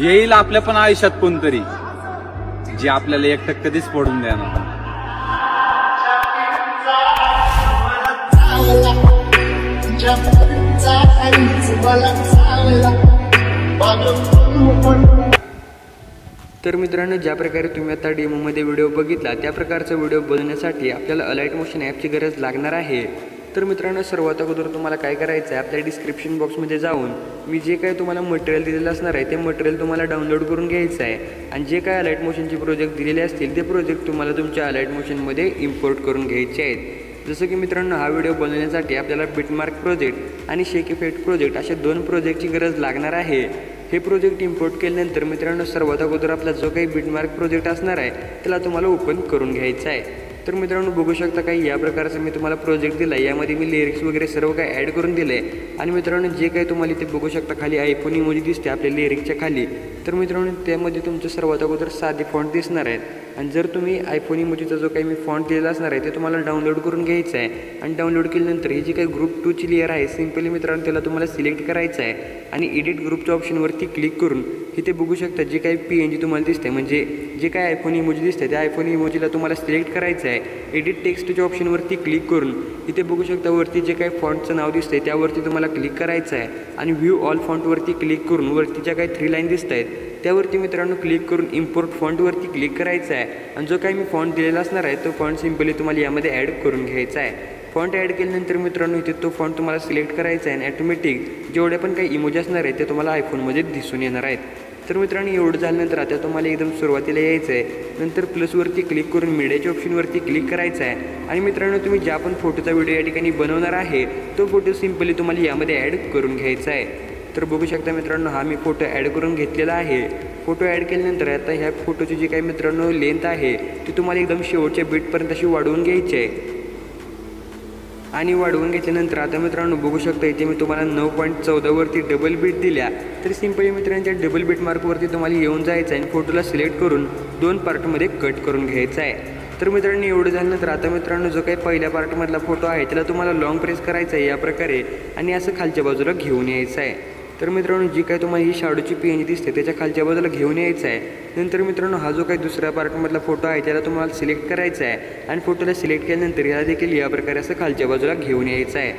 येईल आपल्या पण आयुष्यात कोणतरी जे आपल्याला एकटक कधीच पडून देणार. तर मित्रांनो, ज्या प्रकारे तुम्ही आता डेमोमध्ये व्हिडिओ बघितला त्या प्रकारचा व्हिडिओ बनवण्यासाठी आपल्याला अलाइट मोशन ॲपची गरज लागणार आहे. तर मित्रांनो, सर्वात अगोदर तुम्हाला काय करायचं आहे, आपल्या डिस्क्रिप्शन बॉक्समध्ये जाऊन मी जे काय तुम्हाला मटेरियल दिलेलं असणार आहे ते मटेरियल तुम्हाला डाउनलोड करून घ्यायचं आहे आणि जे काय अलाइट मोशनचे प्रोजेक्ट दिलेले असतील ते प्रोजेक्ट तुम्हाला तुमच्या अलाइट मोशनमध्ये इम्पोर्ट करून घ्यायचे आहेत. जसं की मित्रांनो, हा व्हिडिओ बनवण्यासाठी आपल्याला बिटमार्क प्रोजेक्ट आणि शेक इफेक्ट प्रोजेक्ट अशा 2 प्रोजेक्टची गरज लागणार आहे. हे प्रोजेक्ट इम्पोर्ट केल्यानंतर मित्रांनो, सर्वात अगोदर आपला जो काही बिटमार्क प्रोजेक्ट असणार आहे त्याला तुम्हाला ओपन करून घ्यायचा आहे. तर मित्रांनो, बघू शकता काही या प्रकारचं मी तुम्हाला प्रोजेक्ट दिला आहे. यामध्ये मी लिरिक्स वगैरे सर्व काही ॲड करून दिलं आहे आणि मित्रांनो, जे काही तुम्हाला इथे बघू शकता खाली आयफोन इमोजी दिसते आपल्या लिरिक्सच्या खाली. तर मित्रांनो, त्यामध्ये तुमचं सर्वात अगोदर साधे फॉन्ट दिसणार आहेत आणि जर तुम्ही आयफोन इमोजीचा जो काही मी फॉन्ट दिलेला असणार आहे ते तुम्हाला डाउनलोड करून घ्यायचं आहे आणि डाउनलोड केल्यानंतर ही जी काही ग्रुप 2ची लेअर आहे सिम्पली मित्रांनो त्याला तुम्हाला सिलेक्ट करायचं आहे आणि एडिट ग्रुपच्या ऑप्शनवरती क्लिक करून इथे बघू शकता जे काही PNG तुम्हाला दिसते म्हणजे जे काही आयफोन इमोजी दिसते त्या आयफोन इमोजीला तुम्हाला सिलेक्ट करायचं आहे. एडिट टेक्स्टच्या ऑप्शनवरती क्लिक करून इथे बघू शकता वरती जे काही फॉन्टचं नाव दिसतंय त्यावरती तुम्हाला क्लिक करायचं आहे आणि व्ह्यू ऑल फॉन्टवरती क्लिक करून वरती ज्या काही 3 लाईन दिसत आहेत त्यावरती मित्रांनो क्लिक करून इम्पोर्ट फॉन्टवरती क्लिक करायचं आहे आणि जो काही मी फॉन्ट दिलेला असणार आहे तो फॉन्ट सिम्पली तुम्हाला यामध्ये ॲड करून घ्यायचा आहे. फॉन्ट ॲड केल्यानंतर मित्रांनो इथे तो फॉन्ट तुम्हाला सिलेक्ट करायचा आहे आणि ॲटोमॅटिक जेवढे पण काही इमोजी असणार आहे ते तुम्हाला आयफोनमध्ये दिसून येणार आहेत. तर मित्रांनो, एवढं झाल्यानंतर आता तुम्हाला एकदम सुरुवातीला यायचं आहे. नंतर प्लसवरती क्लिक करून मीडियाच्या ऑप्शनवरती क्लिक करायचं आहे आणि मित्रांनो, तुम्ही ज्या पण फोटोचा व्हिडिओ या ठिकाणी बनवणार आहे तो फोटो सिम्पली तुम्हाला यामध्ये ॲड करून घ्यायचा आहे. तर बघू शकता मित्रांनो, हा मी फोटो ॲड करून घेतलेला आहे. फोटो ॲड केल्यानंतर आता ह्या फोटोची जी काही मित्रांनो लेंथ आहे ती तुम्हाला एकदम शेवटच्या बीटपर्यंत अशी वाढवून घ्यायची आहे आणि वाढवून घेतल्यानंतर आता मित्रांनो बघू शकता इथे मी तुम्हाला 9.14 वरती डबल बीट दिल्या. तर सिम्पली मित्रांनो त्या डबल बीट मार्कवरती तुम्हाला येऊन जायचं आहे आणि फोटोला सिलेक्ट करून 2 पार्टमध्ये कट करून घ्यायचा आहे. तर मित्रांनो, एवढं झाल्यानंतर आता मित्रांनो जो काही पहिल्या पार्टमधला फोटो आहे त्याला तुम्हाला लॉंग प्रेस करायचा आहे या प्रकारे आणि असं खालच्या बाजूला घेऊन यायचं आहे. तर मित्रांनो, जी काय तुम्हाला ही शॅडोची PNG दिसते त्याच्या खालच्या बाजूला घेऊन यायचं आहे. नंतर मित्रांनो, हा जो काही दुसऱ्या पार्टमधला फोटो आहे त्याला तुम्हाला सिलेक्ट करायचा आहे आणि फोटोला सिलेक्ट केल्यानंतर याला देखील या प्रकारे असं खालच्या बाजूला घेऊन यायचं आहे.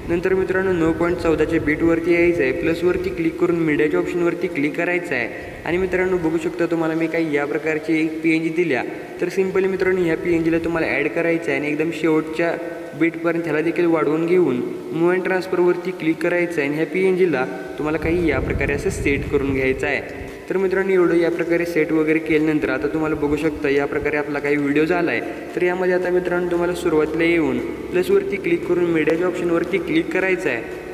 नंतर मित्रांनो 9.14च्या बीटवरती यायचं आहे. प्लसवरती क्लिक करून मीडियाच्या ऑप्शनवरती क्लिक करायचं आहे आणि मित्रांनो बघू शकता तुम्हाला मी काही या प्रकारची एक PNG दिल्या. तर सिम्पली मित्रांनो ह्या PNGला तुम्हाला ॲड करायचं आहे आणि एकदम शेवटच्या बीटपर्यंत ह्याला देखील वाढवून घेऊन मूव अँड ट्रान्सफरवरती क्लिक करायचं आहे आणि ह्या PNGला तुम्हाला काही या प्रकारे असं सेट करून घ्यायचं आहे. तर मित्रांनो, एवढं या प्रकारे सेट वगैरे केल्यानंतर आता तुम्हाला बघू शकता या प्रकारे आपला काही व्हिडिओ झाला आहे. तर यामध्ये आता मित्रांनो तुम्हाला सुरुवातीला येऊन प्लसवरती क्लिक करून मीडियाच्या ऑप्शनवरती क्लिक करायचं आहे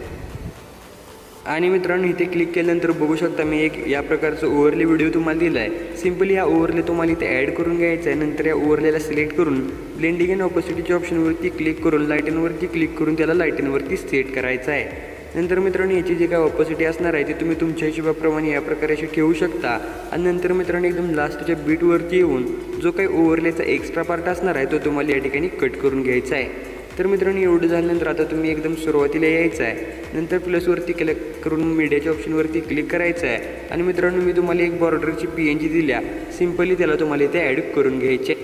आणि मित्रांनो इथे क्लिक केल्यानंतर बघू शकता मी एक या प्रकारचं ओव्हरले व्हिडिओ तुम्हाला दिला आहे. सिम्पली हा ओव्हरले तुम्हाला इथे ॲड करून घ्यायचा आहे. नंतर या ओव्हरलेला सिलेक्ट करून ब्लेंडिंग अँड ऑपोसिटीच्या ऑप्शनवरती क्लिक करून लाईटनवरती क्लिक करून त्याला लाईटनवरती सेट करायचं आहे. नंतर मित्रांनो याची जी काय ऑपोसिटी असणार आहे ती तुम्ही तुमच्या हिशोबाप्रमाणे या प्रकारे अशी ठेवू शकता आणि नंतर मित्रांनो एकदम लास्टच्या बीटवरती येऊन जो काही ओव्हरलेचा एक्स्ट्रा पार्ट असणार आहे तो तुम्हाला या ठिकाणी कट करून घ्यायचा आहे. तर मित्रांनो, एवढं झाल्यानंतर आता तुम्ही एकदम सुरुवातीला यायचं आहे. नंतर प्लसवरती क्लिक करून मीडियाच्या ऑप्शनवरती क्लिक करायचं आहे आणि मित्रांनो मी तुम्हाला एक बॉर्डरची PNG दिल्या. सिम्पली त्याला तुम्हाला इथे ॲड करून घ्यायचे.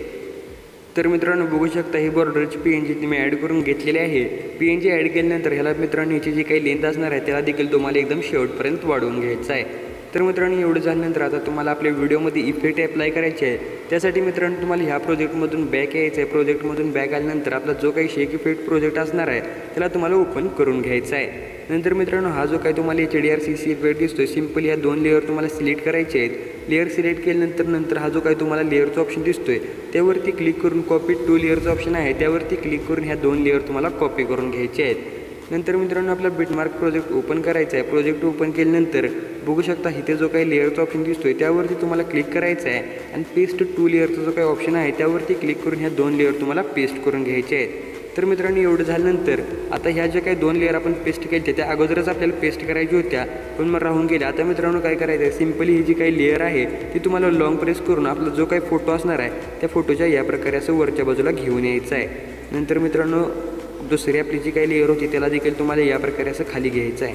तर मित्रांनो बघू शकता ही बॉर्डरची PNG मी ॲड करून घेतलेली आहे. PNG ॲड केल्यानंतर ह्याला मित्रांनो याची जी काही लेंथ असणार आहे त्याला देखील तुम्हाला एकदम शेवटपर्यंत वाढवून घ्यायचं आहे. तर मित्रांनो, एवढं झाल्यानंतर आता तुम्हाला आपल्या व्हिडिओमध्ये इफेक्ट अप्लाय करायचे आहे. त्यासाठी मित्रांनो तुम्हाला ह्या प्रोजेक्टमधून बॅक यायचं आहे. प्रोजेक्टमधून बॅक आल्यानंतर आपला जो काही शेक इफेक्ट प्रोजेक्ट असणार आहे त्याला तुम्हाला ओपन करून घ्यायचा आहे. नंतर मित्रांनो हा जो काही तुम्हाला HDR CC इफेक्ट दिसतोय सिम्पली या 2 लेअर तुम्हाला सिलेक्ट करायचे आहेत. लेअर सिलेक्ट केल्यानंतर हा जो काही तुम्हाला लेअरचा ऑप्शन दिसतोय त्यावरती क्लिक करून कॉपी टू लेअरचा ऑप्शन आहे त्यावरती क्लिक करून ह्या 2 लेअर तुम्हाला कॉपी करून घ्यायचे आहेत. नंतर मित्रांनो आपला बिटमार्क प्रोजेक्ट ओपन करायचा आहे. प्रोजेक्ट ओपन केल्यानंतर बघू शकता इथे जो काही लेअरचा ऑप्शन दिसतोय त्यावरती तुम्हाला क्लिक करायचं आहे आणि पेस्ट टू लेअरचा जो काही ऑप्शन आहे त्यावरती क्लिक करून ह्या 2 लेअर तुम्हाला पेस्ट करून घ्यायचे आहेत. तर मित्रांनो, एवढं झाल्यानंतर आता ह्या ज्या काही 2 लेअर आपण पेस्ट केल्या त्या अगोदरच आपल्याला पेस्ट करायच्या होत्या पण मग राहून गेल्या. आता मित्रांनो काय करायचं आहे, सिम्पली ही जी काही लेअर आहे ती तुम्हाला लॉंग प्रेस करून आपला जो काही फोटो असणार आहे त्या फोटोच्या या प्रकारे असं वरच्या बाजूला घेऊन यायचं आहे. नंतर मित्रांनो दुसरी आपली जी काही लेअर होती त्याला देखील तुम्हाला या प्रकारे असं खाली घ्यायचं आहे.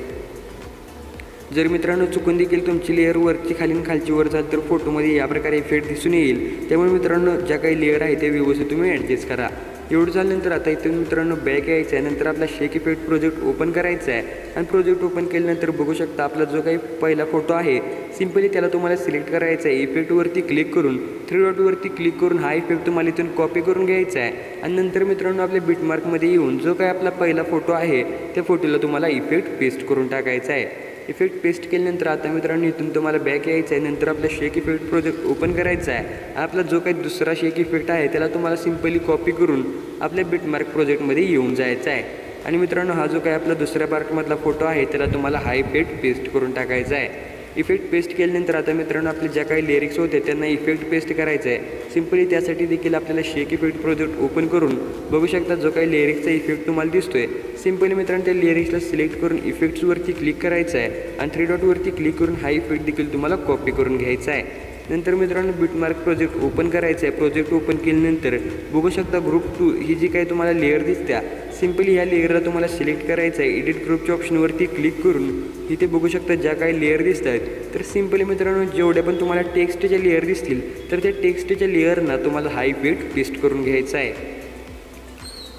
जर मित्रांनो चुकून देखील तुमची लेअर वरची खाली आणि खालची वर झाली तर फोटोमध्ये या प्रकारे इफेक्ट दिसून येईल। त्यामुळे मित्रांनो ज्या काही लेअर आहे ते व्यवस्थित तुम्ही ॲडजस्ट करा। एवढं झाल्यानंतर आता इथून मित्रांनो बॅक यायचं आहे, नंतर आपला शेक इफेक्ट प्रोजेक्ट ओपन करायचा आहे आणि प्रोजेक्ट ओपन केल्यानंतर बघू शकता आपला जो काही पहिला फोटो आहे सिम्पली त्याला तुम्हाला सिलेक्ट करायचा आहे। इफेक्टवरती क्लिक करून 3 डॉटवरती क्लिक करून हा इफेक्ट तुम्हाला इथून कॉपी करून घ्यायचा आहे आणि नंतर मित्रांनो आपल्या बिटमार्कमध्ये येऊन जो काही आपला पहिला फोटो आहे त्या फोटोला तुम्हाला इफेक्ट पेस्ट करून टाकायचा आहे। इफेक्ट पेस्ट केल्यानंतर आता मित्रांनो इथून तुम्हाला बॅक यायचं आहे, नंतर आपला शेक इफेक्ट प्रोजेक्ट ओपन करायचा आहे। आपला जो काही दुसरा शेक इफेक्ट आहे त्याला तुम्हाला सिम्पली कॉपी करून आपल्या बिटमार्क प्रोजेक्टमध्ये येऊन जायचं आहे आणि मित्रांनो हा जो काही आपला दुसऱ्या पार्टमधला फोटो आहे त्याला तुम्हाला हा इफेक्ट पेस्ट करून टाकायचा आहे। इफेक्ट पेस्ट केल्यानंतर आता मित्रांनो आपले ज्या काही लिरिक्स होते त्यांना इफेक्ट पेस्ट करायचं आहे। सिम्पली त्यासाठी देखील आपल्याला शेक इफेक्ट प्रोजेक्ट ओपन करून बघू शकता जो काही लिरिक्सचा इफेक्ट तुम्हाला दिसतोय सिम्पली मित्रांनो त्या लिरिक्सला सिलेक्ट करून इफेक्ट्सवरती क्लिक करायचं आहे आणि 3 डॉटवरती क्लिक करून हा इफेक्ट देखील तुम्हाला कॉपी करून घ्यायचा आहे। नंतर मित्रांनो बिटमार्क प्रोजेक्ट ओपन करायचं आहे। प्रोजेक्ट ओपन केल्यानंतर बघू शकता ग्रुप 2 ही जी काही तुम्हाला लेअर दिसत्या सिम्पली ह्या लेअरला तुम्हाला सिलेक्ट करायचं आहे। एडिट ग्रुपच्या ऑप्शनवरती क्लिक करून इथे बघू शकता ज्या काही लेअर दिसत आहेत तर सिम्पली मित्रांनो जेवढ्या पण तुम्हाला टेक्स्टच्या लेअर दिसतील तर त्या टेक्स्टच्या लेअरना तुम्हाला हा इफेक्ट पेस्ट करून घ्यायचा आहे।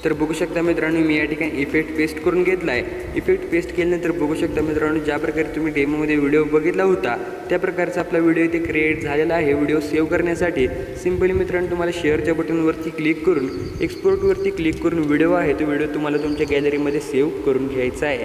तर बघू शकता मित्रांनो मी या ठिकाणी इफेक्ट पेस्ट करून घेतला आहे। इफेक्ट पेस्ट केल्यानंतर बघू शकता मित्रांनो ज्या प्रकारे तुम्ही डेमोमध्ये व्हिडिओ बघितला होता त्या प्रकारचा आपला व्हिडिओ इथे क्रिएट झालेला आहे। व्हिडिओ सेव्ह करण्यासाठी सिम्पली मित्रांनो तुम्हाला शेअरच्या बटनवरती क्लिक करून एक्सपोर्टवरती क्लिक करून व्हिडिओ आहे तो व्हिडिओ तुम्हाला तुमच्या गॅलरीमध्ये सेव्ह करून घ्यायचा आहे।